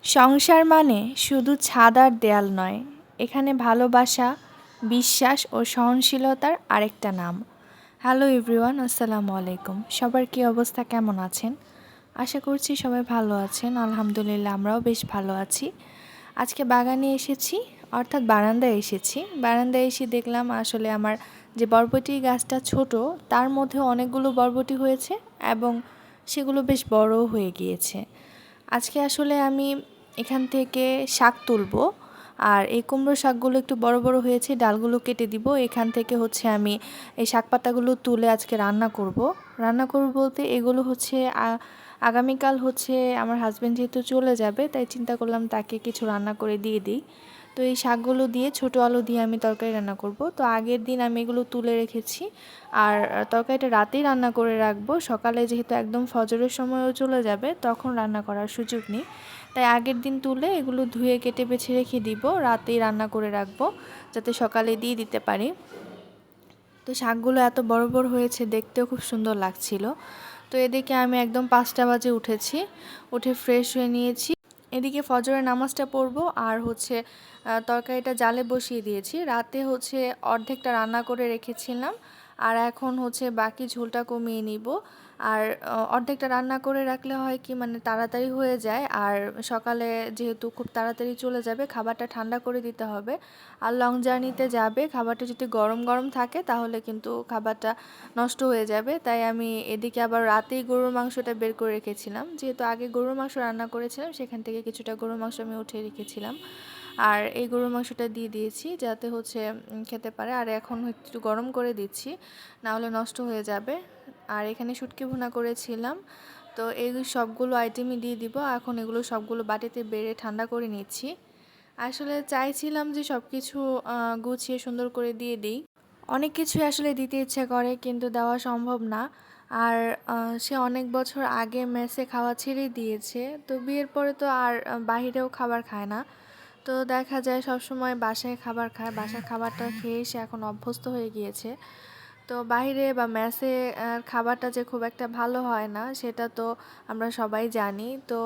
সংসার মানে শুধু ছাদ আর দেয়াল নয়, এখানে ভালোবাসা, বিশ্বাস ও সহনশীলতার আরেকটা নাম। হ্যালো এভরিওয়ান, আসসালামু আলাইকুম। সবার কী অবস্থা, কেমন আছেন? আশা করছি সবাই ভালো আছেন। আলহামদুলিল্লাহ, আমরাও বেশ ভালো আছি। আজকে বাগানে এসেছি, অর্থাৎ বারান্দায় এসেছি। বারান্দায় এসে দেখলাম আসলে আমার যে বরবটি গাছটা ছোট, তার মধ্যে অনেকগুলো বরবটি হয়েছে এবং সেগুলো বেশ বড়ও হয়ে গিয়েছে। আজকে আসলে আমি এখান থেকে শাক তুলবো, আর এই কুমড়ো শাকগুলো একটু বড় বড় হয়েছে, ডালগুলো কেটে দিব। এখান থেকে হচ্ছে আমি এই শাক পাতাগুলো তুলে আজকে রান্না করব বলতে এগুলো হচ্ছে আগামীকাল হচ্ছে আমার হাজব্যান্ড যেহেতু চলে যাবে, তাই চিন্তা করলাম তাকে কিছু রান্না করে দিয়ে দিই। তো এই শাকগুলো দিয়ে ছোটো আলু দিয়ে আমি তরকারি রান্না করব। তো আগের দিন আমি এগুলো তুলে রেখেছি, আর তরকারিটা রাতেই রান্না করে রাখবো। সকালে যেহেতু একদম ফজরের সময়ও চলে যাবে, তখন রান্না করার সুযোগ নেই, তাই আগের দিন তুলে এগুলো ধুয়ে কেটে বেছে রেখে দিব, রাতেই রান্না করে রাখবো যাতে সকালে দিয়ে দিতে পারি। তো শাকগুলো এত বড় বড় হয়েছে, দেখতেও খুব সুন্দর লাগছিল। তো এদিকে আমি একদম 5টা বাজে উঠে ফ্রেশ হয়ে নিয়েছি। এদিকে ফজরের নামাজটা পড়বো, আর হচ্ছে তরকারিটা জালে বসিয়ে দিয়েছি। রাতে হচ্ছে অর্ধেকটা রান্না করে রেখেছিলাম, আর এখন হচ্ছে বাকি ঝোলটা কমিয়ে নিব। আর অর্ধেকটা রান্না করে রাখলে হয় কি, মানে তাড়াতাড়ি হয়ে যায়, আর সকালে যেহেতু খুব তাড়াতাড়ি চলে যাবে, খাবারটা ঠান্ডা করে দিতে হবে। আর লং জার্নিতে যাবে, খাবারটা যদি গরম গরম থাকে তাহলে কিন্তু খাবারটা নষ্ট হয়ে যাবে। তাই আমি এদিকে আবার রাতেই গরুর মাংসটা বের করে রেখেছিলাম, যেহেতু আগে গরুর মাংস রান্না করেছিলাম, সেখান থেকে কিছুটা গরুর মাংস আমি উঠিয়ে রেখেছিলাম। আর এই গরুর মাংসটা দিয়ে দিয়েছি যাতে হচ্ছে খেতে পারে। আর এখন একটু গরম করে দিচ্ছি, না হলে নষ্ট হয়ে যাবে। আর এখানে শুটকি ভুনা করেছিলাম। তো এই সবগুলো আইটেমই দিয়ে দিব। এখন এগুলো সবগুলো বাটিতে বেড়ে ঠান্ডা করে নিচ্ছি। আসলে চাইছিলাম যে সব কিছু গুছিয়ে সুন্দর করে দিয়ে দিই। অনেক কিছু আসলে দিতে ইচ্ছে করে, কিন্তু দেওয়া সম্ভব না। আর সে অনেক বছর আগে মেসে খাওয়া ছেড়ে দিয়েছে, তো বিয়ের পরে তো আর বাহিরেও খাবার খায় না। তো দেখা যায় সবসময় বাসায় খাবার খায়, বাসার খাবারটা খেয়ে সে এখন অভ্যস্ত হয়ে গিয়েছে। তো বাইরে বা মেসে খাবারটা যে খুব একটা ভালো হয় না, সেটা তো আমরা সবাই জানি। তো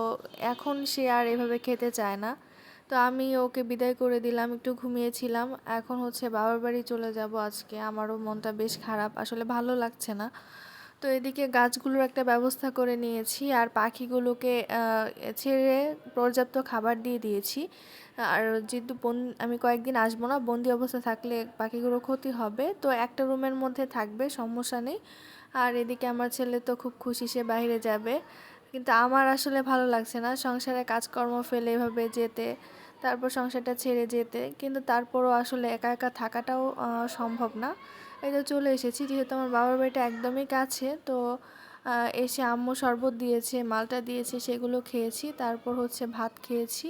এখন সে আর এভাবে খেতে চায় না। তো আমি ওকে বিদায় করে দিলাম, একটু ঘুমিয়েছিলাম। এখন হচ্ছে বাবার বাড়ি চলে যাব আজকে। আমারও মনটা বেশ খারাপ, আসলে ভালো লাগছে না। তো এদিকে গাছগুলোর একটা ব্যবস্থা করে নিয়েছি, আর পাখিগুলোকে ছেড়ে পর্যাপ্ত খাবার দিয়ে দিয়েছি। আর যেহেতু আমি কয়েকদিন আসবো না, বন্দি অবস্থা থাকলে পাখিগুলোর ক্ষতি হবে, তো একটা রুমের মধ্যে থাকবে, সমস্যা নেই। আর এদিকে আমার ছেলে তো খুব খুশি, সে বাইরে যাবে। কিন্তু আমার আসলে ভালো লাগছে না সংসারে কাজকর্ম ফেলে এভাবে যেতে, তারপর সংসারটা ছেড়ে যেতে। কিন্তু তারপরও আসলে একা একা থাকাটাও সম্ভব না। এই তো চলে এসেছি, যেহেতু আমার বাবার বাড়িটা একদমই কাছে। তো এসে আম্মু শরবত দিয়েছে, মালটা দিয়েছে, সেগুলো খেয়েছি। তারপর হচ্ছে ভাত খেয়েছি।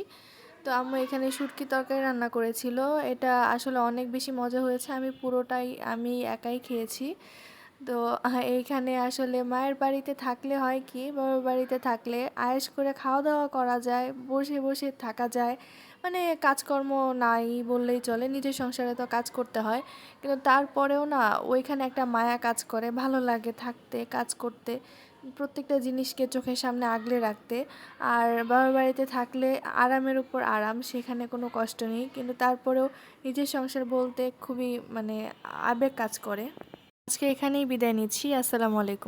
তো আম্মু এখানে শুটকি তরকারি রান্না করেছিল, এটা আসলে অনেক বেশি মজা হয়েছে। আমি পুরোটাই আমি একাই খেয়েছি। তো এইখানে আসলে মায়ের বাড়িতে থাকলে হয় কি, বাবার বাড়িতে থাকলে আয়েশ করে খাওয়া দাওয়া করা যায়, বসে বসে থাকা যায়, মানে কাজকর্ম নাই বললেই চলে। নিজের সংসারে তো কাজ করতে হয়, কিন্তু তারপরেও না ওইখানে একটা মায়া কাজ করে, ভালো লাগে থাকতে, কাজ করতে, প্রত্যেকটা জিনিসকে চোখের সামনে আগলে রাখতে। আর বাবার বাড়িতে থাকলে আরামের উপর আরাম, সেখানে কোনো কষ্ট নেই, কিন্তু তারপরেও নিজের সংসার বলতে খুবই মানে আবেগ কাজ করে। আজকে এখানেই বিদায় নিচ্ছি। আসসালামু আলাইকুম।